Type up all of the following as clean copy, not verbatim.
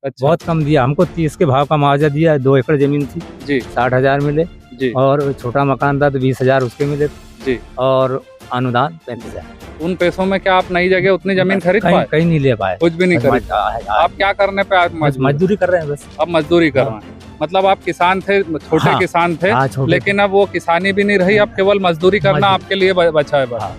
अच्छा। बहुत कम दिया हमको, 30 के भाव का मुआवजा दिया। 2 एकड़ जमीन थी जी 60,000 मिले जी और छोटा मकान था तो 20,000 उसके मिले जी। और अनुदान 35,000। उन पैसों में क्या आप नई जगह उतनी जमीन खरीद पाए? कहीं नहीं ले पाए, कुछ भी नहीं खरीद पाए। आप क्या करने पे आज मजदूरी कर रहे हैं बस। अब मजदूरी कर रहे हैं। मतलब आप किसान थे, छोटे हाँ, किसान थे, हाँ, छोटे लेकिन अब वो किसानी भी नहीं रही, अब केवल मजदूरी करना आपके लिए बचा है बस। हाँ।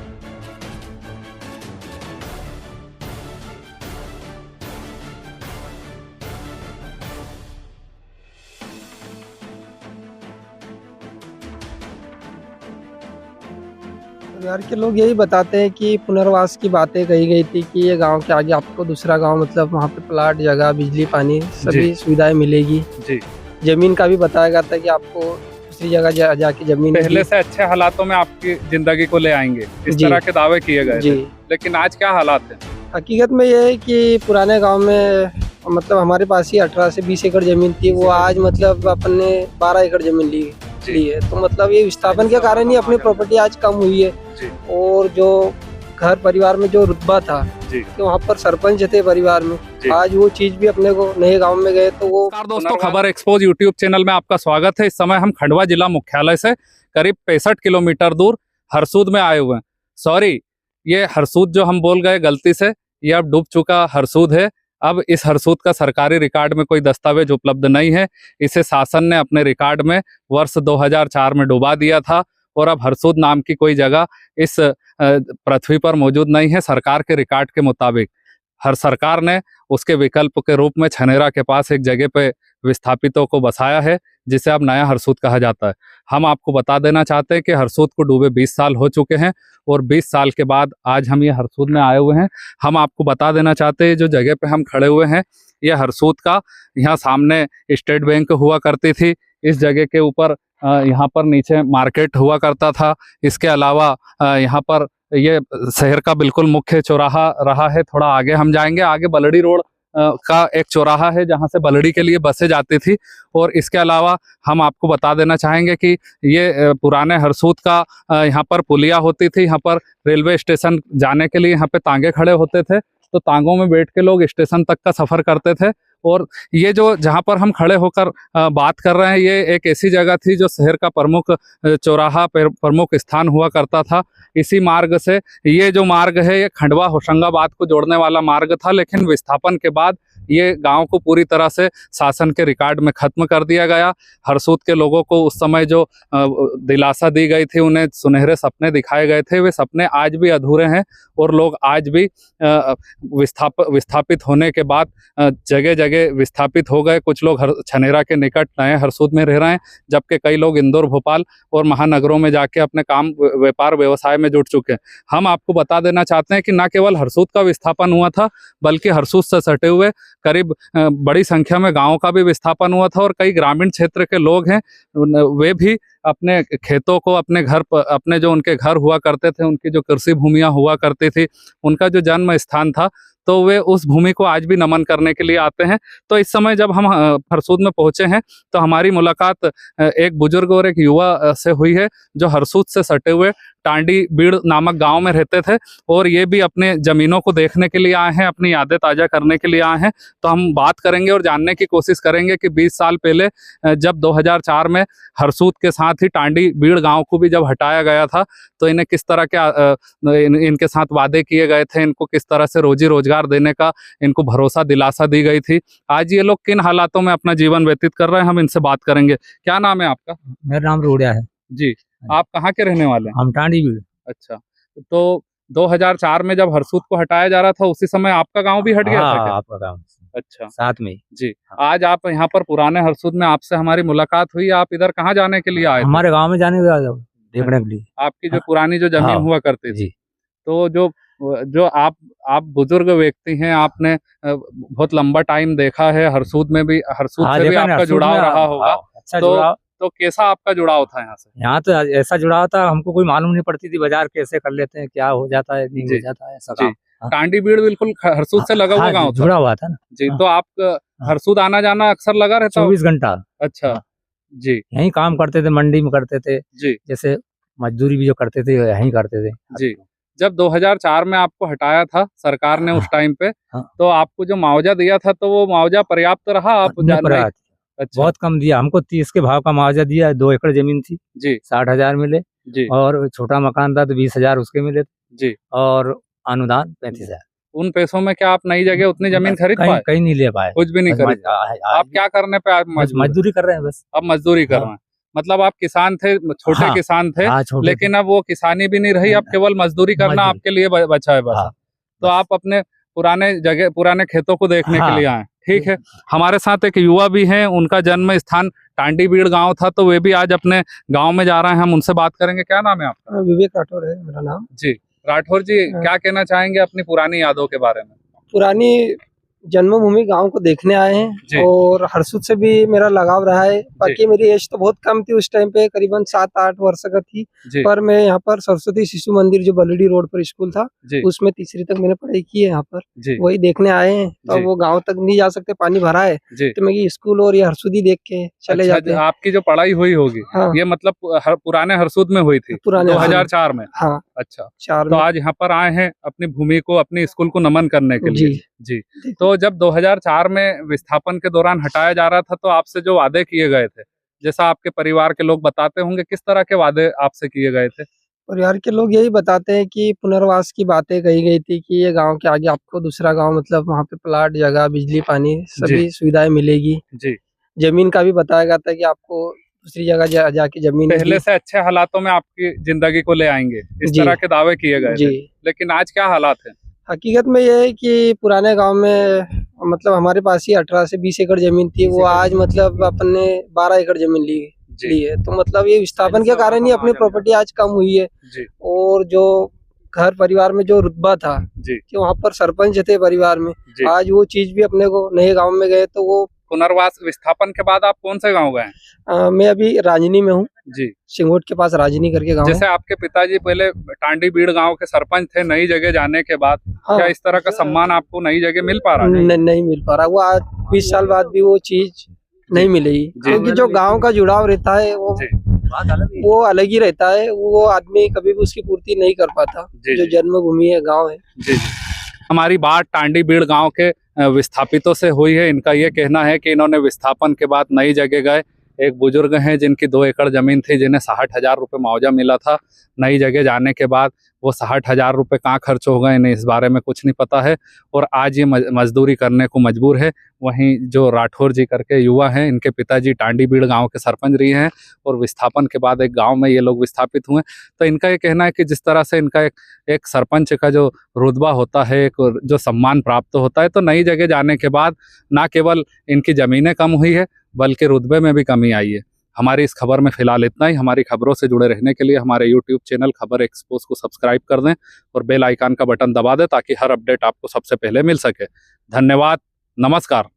परिवार के लोग यही बताते हैं कि पुनर्वास की बातें कही गई थी कि ये गांव के आगे आपको दूसरा गांव, मतलब वहाँ पे प्लाट, जगह, बिजली, पानी सभी सुविधाएं मिलेगी। जी। जमीन का भी बताया गया था कि आपको दूसरी जगह जाके जमीन पहले से अच्छे हालातों में आपकी जिंदगी को ले आएंगे, इस जी। तरह के दावे किए गए जी। थे। लेकिन आज क्या हालात है? हकीकत में ये है कि पुराने गांव में मतलब हमारे पास ही 18 से 20 एकड़ जमीन थी, वो आज मतलब अपने 12 एकड़ जमीन ली है। तो मतलब ये विस्थापन के कारण ही अपनी प्रॉपर्टी आज कम हुई है। और जो घर परिवार में जो रुतबा था कि वहाँ पर सरपंच थे परिवार में, आज वो चीज भी अपने को नए गांव में गए तो वो। दोस्तों, खबर एक्सपोज यूट्यूब चैनल में आपका स्वागत है। इस समय हम खंडवा जिला मुख्यालय से करीब 65 किलोमीटर दूर हरसूद में आए हुए हैं। सॉरी, ये हरसूद जो हम बोल गए गलती से, ये अब डूब चुका हरसूद है। अब इस हरसूद का सरकारी रिकॉर्ड में कोई दस्तावेज उपलब्ध नहीं है। इसे शासन ने अपने रिकॉर्ड में वर्ष 2004 में डुबा दिया था और अब हरसूद नाम की कोई जगह इस पृथ्वी पर मौजूद नहीं है। सरकार के रिकॉर्ड के मुताबिक हर सरकार ने उसके विकल्प के रूप में छनेरा के पास एक जगह पे विस्थापितों को बसाया है, जिसे अब नया हरसूद कहा जाता है। हम आपको बता देना चाहते हैं कि हरसूद को डूबे 20 साल हो चुके हैं और 20 साल के बाद आज हम ये हरसूद में आए हुए हैं। हम आपको बता देना चाहते हैं जो जगह पे हम खड़े हुए हैं, यह हरसूद का, यहाँ सामने स्टेट बैंक हुआ करती थी। इस जगह के ऊपर यहाँ पर नीचे मार्केट हुआ करता था। इसके अलावा यहाँ पर ये शहर का बिल्कुल मुख्य चौराहा रहा है। थोड़ा आगे हम जाएंगे, आगे बलड़ी रोड का एक चौराहा है जहाँ से बलड़ी के लिए बसें जाती थी। और इसके अलावा हम आपको बता देना चाहेंगे कि ये पुराने हरसूद का यहाँ पर पुलिया होती थी। यहाँ पर रेलवे स्टेशन जाने के लिए यहाँ पे तांगे खड़े होते थे, तो तांगों में बैठ के लोग स्टेशन तक का सफ़र करते थे। और ये जो जहाँ पर हम खड़े होकर बात कर रहे हैं, ये एक ऐसी जगह थी जो शहर का प्रमुख चौराहा, प्रमुख स्थान हुआ करता था। इसी मार्ग से, ये जो मार्ग है ये खंडवा होशंगाबाद को जोड़ने वाला मार्ग था, लेकिन विस्थापन के बाद ये गांव को पूरी तरह से शासन के रिकॉर्ड में खत्म कर दिया गया। हरसूद के लोगों को उस समय जो दिलासा दी गई थी, उन्हें सुनहरे सपने दिखाए गए थे, वे सपने आज भी अधूरे हैं और लोग आज भी विस्थापित होने के बाद जगह जगह विस्थापित हो गए। कुछ लोग छनेरा के निकट नए हरसूद में रह रहे हैं, जबकि कई लोग इंदौर, भोपाल और महानगरों में जाके अपने काम, व्यापार, व्यवसाय में जुट चुके हैं। हम आपको बता देना चाहते हैं कि न केवल हरसूद का विस्थापन हुआ था, बल्कि हरसूद से सटे हुए करीब बड़ी संख्या में गाँवों का भी विस्थापन हुआ था। और कई ग्रामीण क्षेत्र के लोग हैं, वे भी अपने खेतों को, अपने घर पर, अपने जो उनके घर हुआ करते थे, उनकी जो कृषि भूमियाँ हुआ करती थी, उनका जो जन्म स्थान था, तो वे उस भूमि को आज भी नमन करने के लिए आते हैं। तो इस समय जब हम हरसूद में पहुंचे हैं तो हमारी मुलाकात एक बुजुर्ग और एक युवा से हुई है जो हरसूद से सटे हुए टांडी बीड़ नामक गांव में रहते थे और ये भी अपने ज़मीनों को देखने के लिए आए हैं, अपनी यादें ताज़ा करने के लिए आए हैं। तो हम बात करेंगे और जानने की कोशिश करेंगे कि 20 साल पहले जब 2004 में हरसूद के साथ ही टांडी बीड़ गांव को भी जब हटाया गया था, तो इन्हें किस तरह के इनके साथ वादे किए गए थे, इनको किस तरह से रोजी रोजगार देने का इनको भरोसा, दिलासा दी गई थी। आज ये लोग किन हालातों में अपना जीवन व्यतीत कर रहे हैं, हम इनसे बात करेंगे। क्या नाम है आपका? मेरा नाम रोड़िया है जी। आप कहाँ के रहने वाले हैं? हम टांडी बीड़। अच्छा, तो 2004 में जब हरसूद को हटाया जा रहा था, उसी समय आपका गांव भी हट गया था क्या? आपका गाँव अच्छा, साथ में जी। आज आप यहाँ पर पुराने हरसूद में आपसे हमारी मुलाकात हुई। आप इधर कहाँ जाने के लिए आए? हमारे गाँव में जाने देखने के लिए। आपकी जो पुरानी जो जमीन हुआ करती थी, तो जो आप बुजुर्ग व्यक्ति हैं, आपने बहुत लंबा टाइम देखा है हरसूद में भी, हरसूद से भी आपका जुड़ाव रहा होगा। अच्छा जुड़ाव। तो कैसा आपका जुड़ाव था यहाँ से? यहाँ तो ऐसा जुड़ाव था, हमको कोई मालूम नहीं पड़ती थी बाजार कैसे कर लेते हैं, क्या हो जाता है, नहीं हो जाता है ऐसा काम। टांडी बीड़ बिल्कुल हरसूद से लगा हुआ गाँव था, जुड़ा हुआ था ना जी। तो आप हरसूद आना जाना अक्सर लगा रहता? 24 घंटा। अच्छा जी। यहीं काम करते थे, मंडी में करते थे जी, जैसे मजदूरी भी जो करते थे यहीं करते थे जी। जब 2004 में आपको हटाया था सरकार ने उस टाइम पे, हाँ। तो आपको जो मुआवजा दिया था तो वो मुआवजा पर्याप्त रहा? आप नहीं पड़ा, अच्छा बहुत कम दिया हमको, 30 के भाव का मुआवजा दिया। 2 एकड़ जमीन थी, जी 60,000 मिले, जी और छोटा मकान था तो 20,000 उसके मिले, जी। और अनुदान 35,000। उन पैसों में क्या आप नई जगह उतनी जमीन खरीद कहीं पाए? कहीं नहीं ले पाए, कुछ भी नहीं बस खरीद पाए। आप क्या करने पे आप बस मजदूरी कर रहे हैं बस। अब मजदूरी कर हाँ। रहे हैं, मतलब आप किसान थे, छोटे हाँ, किसान थे, हाँ, छोटे लेकिन अब वो किसानी भी नहीं रही, अब केवल मजदूरी करना मजदूरी। आपके लिए बचा है बस। हाँ, तो बस। आप अपने पुराने खेतों को देखने के हाँ। लिए आए, ठीक है। हमारे साथ एक युवा भी हैं, उनका जन्म स्थान टांडीबीड़ गांव था, तो वे भी आज अपने गांव में जा रहे हैं, हम उनसे बात करेंगे। क्या नाम है आपका? विवेक राठौर है मेरा नाम। जी राठौर जी, हाँ। क्या कहना चाहेंगे अपनी पुरानी यादों के बारे में? पुरानी जन्मभूमि गांव को देखने आए हैं, जी। और हरसुद से भी मेरा लगाव रहा है। बाकी मेरी एज तो बहुत कम थी उस टाइम पे, करीबन 7-8 वर्ष का थी। जी पर मैं यहाँ पर सरस्वती शिशु मंदिर जो बलडी रोड पर स्कूल था, जी उसमें तीसरी तक मैंने पढ़ाई की है यहाँ पर। जी वही देखने आए हैं, तो जी। वो गांव तक नहीं जा सकते, पानी भरा है, जी। तो मैं ये स्कूल और ये हरसुदी देख के चले अच्छा, जाते हैं। आपकी जो पढ़ाई हुई होगी, हाँ। ये मतलब पुराने हरसूद में हुई थी, पुराने 2004 में? हाँ, अच्छा, 4 तो में। आज यहाँ पर आए हैं अपनी भूमि को, अपनी स्कूल को नमन करने के लिए। जी। तो जब 2004 में विस्थापन के दौरान हटाया जा रहा था, तो आपसे जो वादे किए गए थे, जैसा आपके परिवार के लोग बताते होंगे, किस तरह के वादे आपसे किए गए थे? परिवार के लोग यही बताते हैं कि पुनर्वास की बातें कही गई थी कि ये गांव के आगे आपको दूसरा गांव, मतलब वहाँ पे प्लाट, जगह, बिजली, पानी सभी सुविधाएं मिलेगी। जी। जमीन का भी बताया गया था कि आपको दूसरी जगह जाके जमीन पहले से अच्छे हालातों में आपकी जिंदगी को ले आएंगे, इस जी। तरह के दावे किए गए जी। थे। लेकिन आज क्या हालात है? हकीकत में ये है कि पुराने गांव में मतलब हमारे पास ही 18 से 20 एकड़ जमीन थी, वो आज मतलब अपन ने 12 एकड़ जमीन ली है। तो मतलब ये विस्थापन के कारण ही अपनी प्रॉपर्टी आज कम हुई है। जी। और जो घर परिवार में जो रुतबा था जी। कि वहाँ पर सरपंच थे परिवार में, जी। आज वो चीज भी अपने को नए गांव में गए, तो वो पुनर्वास विस्थापन के बाद आप कौन से गांव गए हैं? मैं अभी राजनी में हूँ, जी। सिंगोट के पास राजनी करके गांव है। जैसे आपके पिताजी पहले टांडीबीड़ गांव के सरपंच थे, नई जगह जाने के बाद हाँ। क्या इस तरह का सम्मान आपको नई जगह मिल पा रहा है? नहीं मिल पा रहा, वो आज 20 साल बाद भी वो चीज नहीं मिलेगी, क्योंकि जो गांव का जुड़ाव रहता है वो अलग ही रहता है। वो आदमी कभी भी उसकी पूर्ति नहीं कर पाता, जो जन्मभूमि है, गांव है। जी। हमारी बात टांडीबीड़ गांव के विस्थापितों से हुई है। इनका ये कहना है कि इन्होंने विस्थापन के बाद नई जगह गए। एक बुजुर्ग हैं जिनकी 2 एकड़ जमीन थी, जिन्हें 60,000 रुपये मुआवजा मिला था। नई जगह जाने के बाद वो 60,000 रुपये कहाँ खर्च हो गए, इन्हें इस बारे में कुछ नहीं पता है, और आज ये मजदूरी करने को मजबूर है। वहीं जो राठौर जी करके युवा हैं, इनके पिताजी टांडीबीड़ गांव के सरपंच रहे हैं, और विस्थापन के बाद एक गांव में ये लोग विस्थापित हुए। तो इनका ये कहना है कि जिस तरह से इनका एक सरपंच का जो रुतबा होता है, एक जो सम्मान प्राप्त होता है, तो नई जगह जाने के बाद ना केवल इनकी ज़मीनें कम हुई है, बल्कि रुतबे में भी कमी आई है। हमारी इस खबर में फिलहाल इतना ही। हमारी खबरों से जुड़े रहने के लिए हमारे YouTube चैनल खबर एक्सपोज को सब्सक्राइब कर दें और बेल आइकन का बटन दबा दें, ताकि हर अपडेट आपको सबसे पहले मिल सके। धन्यवाद, नमस्कार।